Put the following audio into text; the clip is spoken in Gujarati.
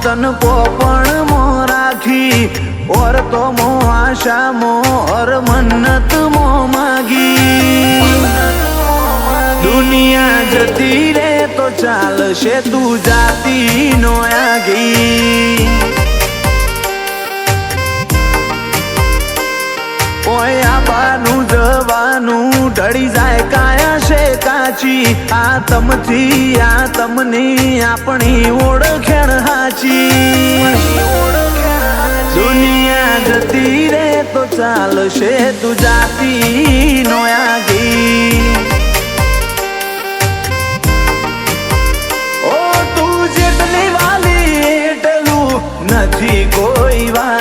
तन पोपण मो राखी और तो मो आशा मो और मन्नत मो मागी दुनिया जती रे तो चाल शे तू जाती नो आगी ओया बानू जवानू ढળી જાય કાયા છે કાચી આ તમથી આ તમની આપણી ઓળખેણ હાચી દુનિયા જતી રે તો ચાલશે તું જાતી નો આગી ઓ તું જેટલી વાલી એટલું નથી કોઈ વા